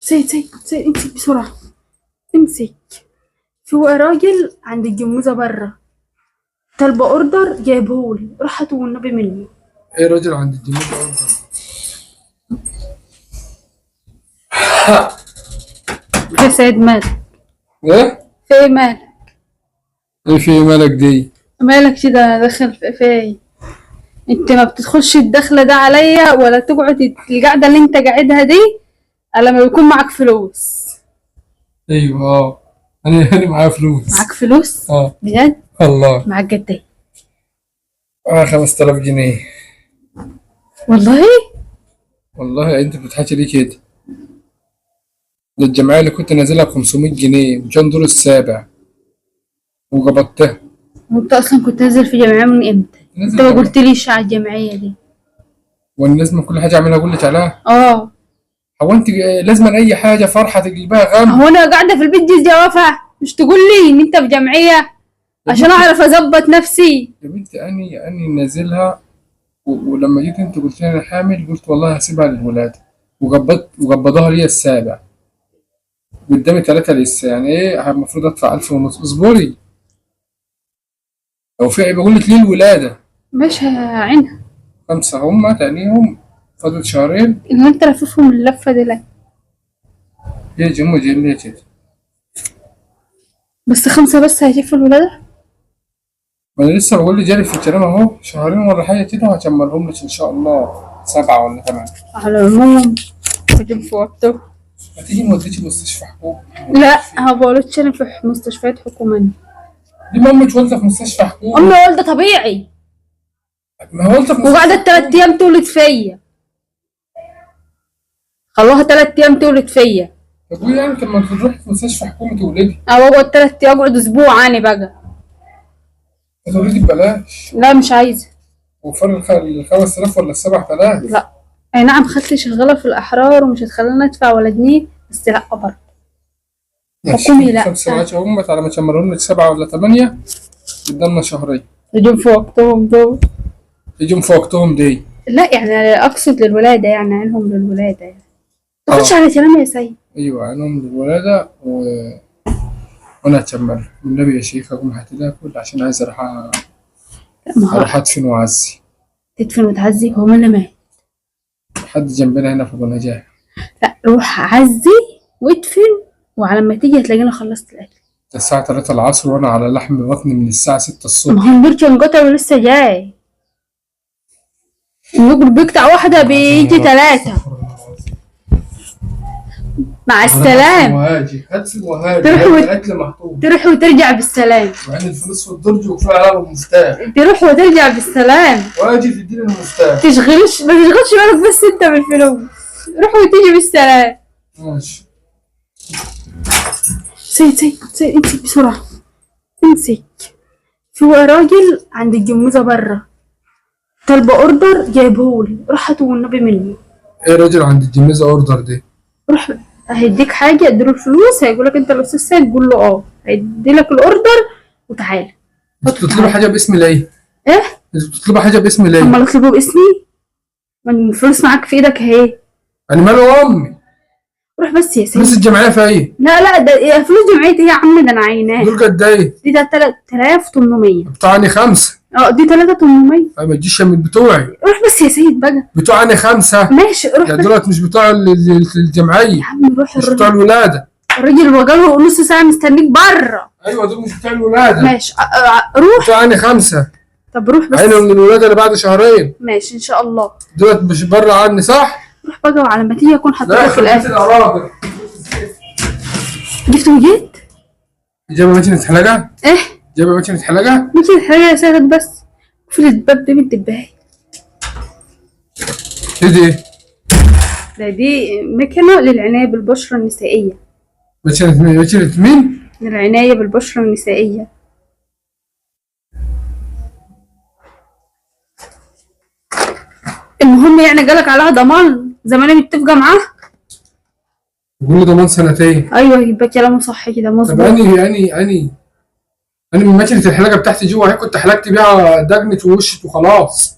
سيد امسك بسرعة. امسك. في راجل عند الجموزة برا طالبة اوردر جايبهولي، روح هاتوا والنبي منه. ايه راجل عند الجميل اوردر؟ يا سيد مالك؟ ايه؟ في ايه مالك؟ ايه في مالك دي؟ مالك كده داخل في ايه؟ انت ما بتدخلش الدخلة ده عليا ولا تقعد القعدة اللي انت قاعدها دي الا لما يكون معاك فلوس. ايوه انا معايا فلوس. معاك فلوس؟ اه بجد؟ الله. معاك قد ايه؟ 5000 جنيه. والله؟ والله انت بتضحكي ليه كده؟ ده الجمعية اللي كنت نازلها ب500 جنيه وكان دور السابع وقبضتها. وانت اصلا كنت نازل في جمعية من امتى؟ نازل انت ما جمعية. قلتليش على الجمعية دي. واللازم كل حاجة اعملها اقول لك عليها. اه. هو انت لازم اي حاجة فرحة تجيبها غم. هو انا قاعدة في البيت دي جوافة مش تقول لي ان انت في جمعية يا عشان بنتي اعرف اظبط نفسي؟ يا بنتي اني نازلها ولما جيت انت قلت لي انا حامل قلت والله هسيبها للولادة وقبضوها لي السابع. قدامي 3 لسه، يعني ايه المفروض ادفع 1500. اصبري. لو في عيب بقول لك ليه الولادة. مش عينها. 5 هم تانيهم. فاضل شهرين. ان انت لففهم اللفة دي ليه؟ هي جم جلية كده. بس 5 بس هيشوفوا الولادة؟ ما انا لسه بقول لي جاري في الكلام اهو، شهرين ولا حاجة كده وهكملهم لك ان شاء الله 7 ولا 8. على العموم هجيب في وقته. ما تيجي نوديكي مستشفى حكومي. لا هبقولتش انا في مستشفيات حكومية. دي مامة والدة في مستشفى حكومي. امي والدة طبيعي ما هو والدة في مستشفى وقعدت 3 حكومي. ايام تولد فيا. خلوها 3 ايام تولد فيا. طب وإيه يعني لما تروحي في مستشفى حكومي تولدي؟ او اقعد 3 ايام اقعد اسبوع عني بقى. هتولدي ببلاش. لا مش عايزة. وفر 5000 ولا 7000. لا. اي نعم خالتي شغالة في الاحرار ومش هتخليني ادفع ولا جنيه، بس لا برضه. حكومي لا. 5 هم على ما تشمرهم لك 7 ولا 8. قدامنا شهرين. يجوا في وقتهم دول. يجوا في وقتهم دي. لا يعني اقصد للولادة، يعني عينهم للولادة يعني. تاخدش اه على كلامي يا سيد. ايوه عنهم للولادة وانا هتشمر والنبي يا شيخ اقوم هتلاكل عشان عايز اروح لا ما هو ادفن واعزي. تدفن وتعزي، هو مين اللي مات؟ حد جنبنا هنا في ابو نجاح. لا روح عزي وادفن، وعلى ما تيجي هتلاقيني خلصت الاكل. الساعة 3 العصر وانا على لحم بطني من الساعة 6 الصبح. ما هو البرج انقطع ولسه جاي. بيقطع واحدة بيجي 3. مع السلام. وهاجي هدفن وهاجي تروح الاكل محطوط. تروح وترجع بالسلام. وعين الفلوس في الدرج وفي علامة المفتاح. تروح وترجع بالسلام. واجي تديني المفتاح. ما تشغلش بالك بس انت بالفلوس. روح وتيجي بالسلام. ماشي. سيد امسك بسرعة. امسك. في راجل عند الجموزة برا طالبة اوردر جايبهولي، روح هاتوا والنبي منه. ايه راجل عند الجميزة اوردر دي؟ روح. هيديك حاجة اديله الفلوس، هيقولك انت الاستاذ سيد، قول له اه هيديلك الاوردر وتعالى. انت بتطلبي حاجة باسمي ليه؟ ايه؟ انت بتطلبي حاجة باسمي ليه؟ امال اطلبه باسمي؟ ما الفلوس معاك في ايدك اهي. انا مالي امي. روح بس يا فلوس سيد. الجمعية في ايه؟ لا ده فلوس جمعيتي يا عم، ده انا عيناه. دول قد ايه؟ دي 3800. بتوعني 5. دي 3800. ما تجيش من بتوعي. روح بس يا سيد بقى. بتوعني 5. ماشي روح ده بس. دولت مش بتوع الجمعية. يا عم روح. مش بتوع الولادة. الراجل وجاله نص ساعة مستنيك بره. ايوه دول مش بتوع الولادة. ماشي روح. بتوعني 5. طب روح بس. عينهم من الولادة اللي بعد شهرين. ماشي ان شاء الله. دولت مش بره عني صح؟ روح بقى وعلى ما تيجي اكون حطيتك في لا الاكل. الأراضي. جبت وجيت. جايبة ماكينة حلاقة؟ ايه؟ جايبة ماكينة حلاقة؟ ممكن الحاجة يا سيد بس. قفل الباب ده بالدباية. ايه دي؟ دي مكنة للعناية بالبشرة النسائية. ماكينة مين؟ للعناية بالبشرة النسائية. المهم يعني جالك عليها ضمان زي ما انا متفقة معاه. بيقول لي ضمان 2 سنين. ايوه يبقى كلامه صح كده طب مظبوط. أنا من ماكينة الحلاقة بتاعتي جوه هي كنت حلقت بيها دجنة ووشت وخلاص.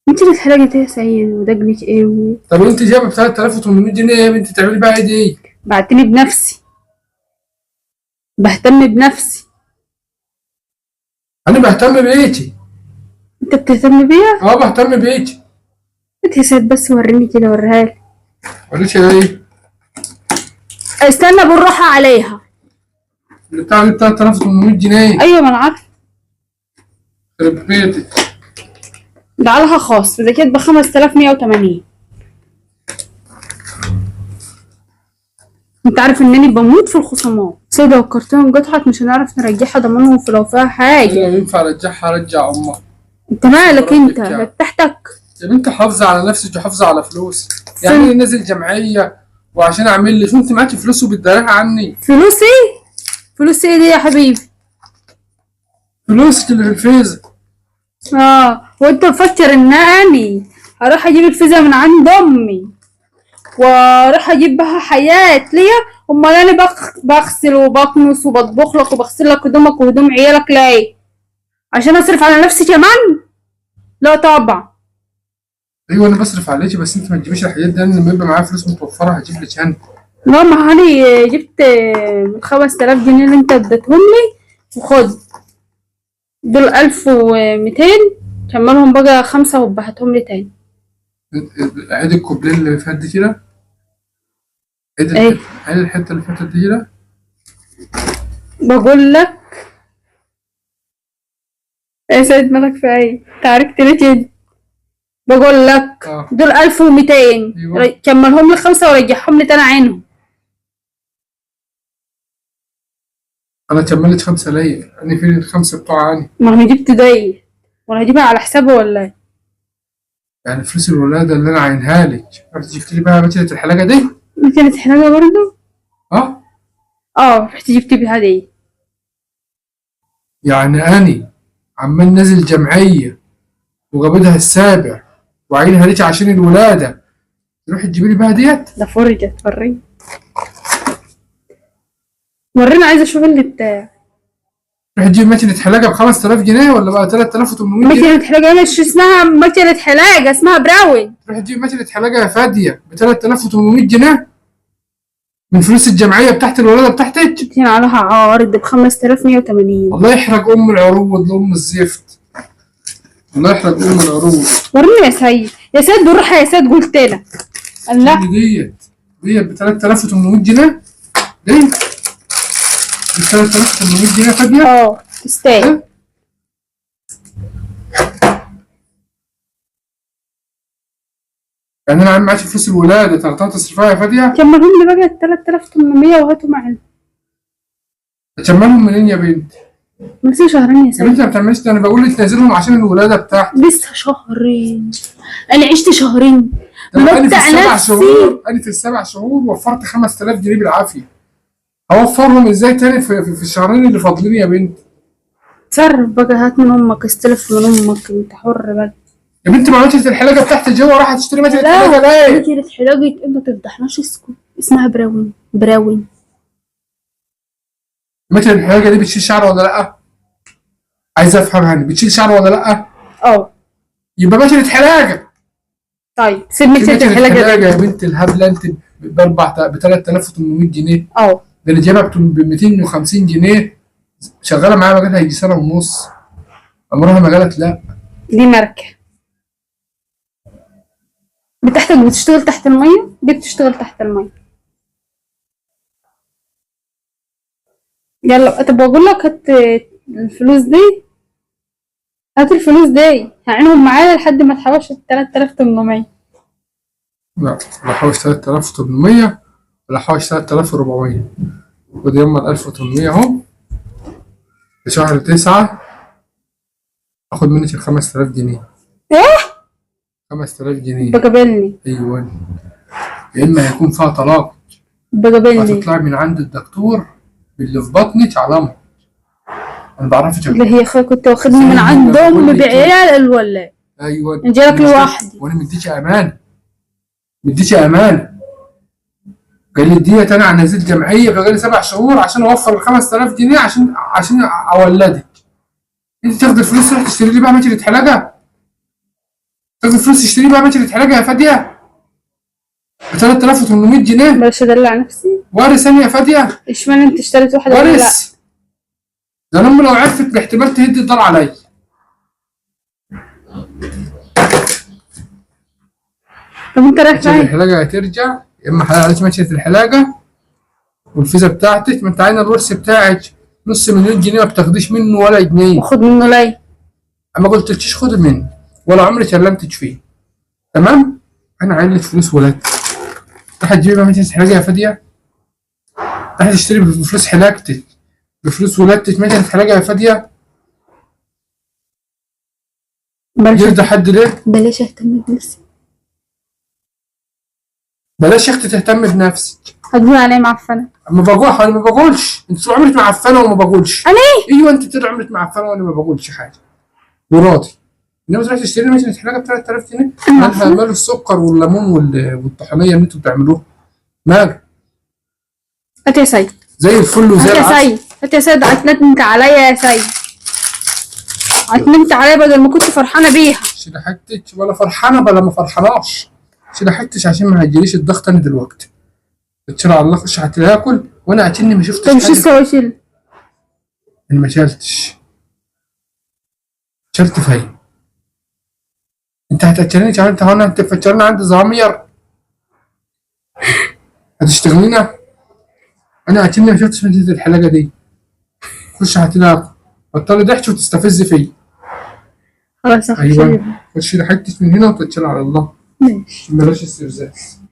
انت اللي اتحرجت ايه يا سيد ودجلك ايه طب انت جايبه ب 3800 جنيه يا بنتي تعملي بقى ايه دي؟ بعتني بنفسي، بهتم بنفسي. انا بهتم بيكي. انت بتهتم بيا؟ اه بهتم بيكي. انت يا سيد بس وريني كده، وريها لي. وريكي ايه؟ استنى بالراحة عليها. اللي بتاع دي ب 3800 جنيه. ايوه ما انا عارفة. يخرب بيتك. ده عليها خاص، اذا كانت ب 5180. انت عارف انني بموت في الخصومات. سيدة والكرتون قطعت مش هنعرف نرجعها ضمانهم في لو فيها حاجة. لو ينفع ارجعها ارجع امها. انت مالك انت؟ ربك يعني. لا بتاعتك. يا بنتي حافظه على نفسك وحافظه على فلوسي. يعني ايه نازل جمعيه وعشان اعمل لي شو انت معاكي فلوس وبتداريها عني؟ فلوسي؟ فلوسي ايه دي يا حبيبي؟ فلوسك اللي في الفيزا. وانت مفكر ان اني هروح اجيب الفيزا من عند امي واروح اجيب بها حياة ليا؟ امال انا بغسل وبكنس وبطبخ لك وبغسل لك هدومك وهدوم عيالك ليه؟ عشان اصرف على نفسي كمان؟ لا طبعا. ايوه انا بصرف عليكي بس انت ما تجيبيش الحاجات دي. انا لما يبقى معايا فلوس متوفره هجيب لك انا. لا ما هاني جبت 5000 جنيه اللي انت اديتهم لي، وخد دول 1200، كملهم بقى 5 وبهتهم لي تاني. عيد الكوبليه اللي فات دي كده. ايه؟ عيد الحته اللي فاتت دي كده. بقول لك يا سيد مالك في ايه؟ تعاركت ليه كده؟ بقول لك دول 1200. أيوة. كملهم لي 5 ورجعهم لي تاني عينهم. انا كملت 5 ليا. انا فين ال5 بتوعاني؟ ما انا جبت دي وانا هجيبها على حسابي ولا ايه؟ يعني فلوس الولاده اللي انا عينها لك رحت جبت لي بقى ماكينه الحلاقه دي؟ دي كانت حلاقة برضه؟ اه. رحت جبت بيها دي. يعني اني عمال نازل جمعيه وجابتها السابع وعينها ليك عشان الولاده تروح تجيبي لي بقى ديت؟ ده فرجة وريني. ورينا، عايزة اشوف اللي بتاع. تروح تجيب ماكينه حلاقه ب 5000 جنيه ولا بقى 3800 جنيه؟ ماكينة حلاقة مش اسمها ماكينة حلاقة، اسمها براون. تروح تجيب ماكينه حلاقه يا فاديه ب 3800 جنيه من فلوس الجمعيه بتاعت الولاده بتاعتك؟ كان عليها عارض ب 5180. الله يحرق ام العروض لام الزفت. الله يحرق ام العروض. وريني يا سيد، يا سيد بالراحة يا سيد، قلت لك. الله. ديت ب 3800 جنيه. دي ب 3800 جنيه فاديه؟ تستاهل. يعني انا عم معاش فلوس الولاده تغطيها تصرفها يا فاديه؟ كملهم لي بقى 3800 وهاتوا معانا. اتشملهم منين يا بنت؟ لسه شهرين يا يا سيد. بنت ما بتعمليش ده. انا بقول لك نازلهم عشان الولاده بتاعتي. لسه شهرين. انا عشت شهرين. انا في متع ال7 نفسي. شهور. انا في ال7 شهور وفرت 5000 جنيه بالعافيه. هوفرهم ازاي تاني في الشهرين اللي فاضلين يا بنت؟ تصرف بقى، هات من امك، استلف من امك، انت حر بقى. يا بنت ما عملتش الحلاقه بتاعتي جوه راح تشتري ماكينه لا حلاقه ليه؟ ماكينة حلاقة انت ما تفضحناش، اسكت. اسمها براون. براون. ماكينه الحلاقه دي بتشيل شعر ولا لا؟ عايز افهم يعني بتشيل شعر ولا لا؟ يبقى ماكينه حلاقه. طيب سيب ماكينة الحلاقة دي. يا بنت الهبله انت ب 3800 جنيه. اه ده اللي جايبها ب 250 جنيه شغاله معايا بقالها يجي سنه ونص. عمرها ما قالت لا. دي ماركة بتشتغل تحت المية. دي بتشتغل تحت المية. يلا طب بقول لك هات الفلوس دي. هات الفلوس دي هعينهم معايا لحد ما تحوش 3800. لا لا حوش 3800 ولا حوش 3400. ودي يوم 1800 اهو. في شهر 9 اخد منك ال 5000 جنيه. ايه؟ 5000 جنيه بقابلني. ايوه. يا اما هيكون فيها طلاق بقابلني. هتطلعي من عند الدكتور باللي في بطنك علامة. انا بعرفك اللي هي كنت واخدني من عند امي بعيال ولا؟ ايوه جالك لوحدي. وانا مديكي امانه. مديكي امانه. قال لي ديت انا على نزيل جمعيه فقال لي 7 شهور عشان اوفر ال 5000 جنيه عشان اولدك. انت تاخد الفلوس تروح تشتري لي بقى ماكينه حلاقه؟ تاخد فلوس تشتري بقى ماشي تتحرجها يا فاديه ب 3800 جنيه. بلاش ادلع نفسي. وارث انا يا فاديه. اشمعنى انت اشتريت واحدة ولا لا؟ وارث. ده انا امي لو عرفت باحتمال تهد الدار عليا. طب انت رايح ماشية فين؟ الحلاقه هترجع يا اما حلقت ماشية الحلاقه والفيزا بتاعتك. ما انت عايز الورث بتاعك نص مليون جنيه ما بتاخديش منه ولا جنيه. وخد منه ليه؟ ما قلتلكيش خد منه ولا عمري كلمتك فيه. تمام. انا عايز لك فلوس ولاد. راح تجيبي بقى ماشية الحلاقه يا فاديه. راح تشتري بفلوس حلاقتك بفلوس ولادتك ماشية الحلاقه يا فاديه. بلاش يرضى حد ليه؟ بلاش اهتم بنفسي. بلاش يا اختي تهتم بنفسك. هتقول عليا معفنة. ما بقولش انا ما بقولش انت طول عمرك معفنه وما بقولش. انا ايه؟ ايوه انت طول عمرك معفنه وانا ما بقولش حاجه وراضي. انما تروح تشتري ماشي الحلاقه ب 3000 جنيه مالها مال السكر والليمون والطحينيه اللي انتوا بتعملوها مال هات يا سيد. زي الفل وزي هات يا العسل. سيد. هات يا سيد. عتمت عليا يا سيد. عتمت عليا بدل ما كنت فرحانة بيها. شلحتك ولا فرحانه ولا ما فرحاناش. شلحتش عشان ما هيجيليش الضغط انا دلوقتي. اتشرع على الله خش هتاكل وانا اكني ما شفتش طب مش حاجه. لسه واشيل. انا ما شلتش. شلت فين؟ انت هتأكلني كمان انت هنا انت فكرني عندي ضمير. هتشتغلينا. انا اكني ما شفتش مادة الحلاقه دي. خش هتلاقي بطلي ضحك وتستفز فيا. خلاص اخش. ايوه خش حتة من هنا وتتشال على الله. ماشي. بلاش استفزاز.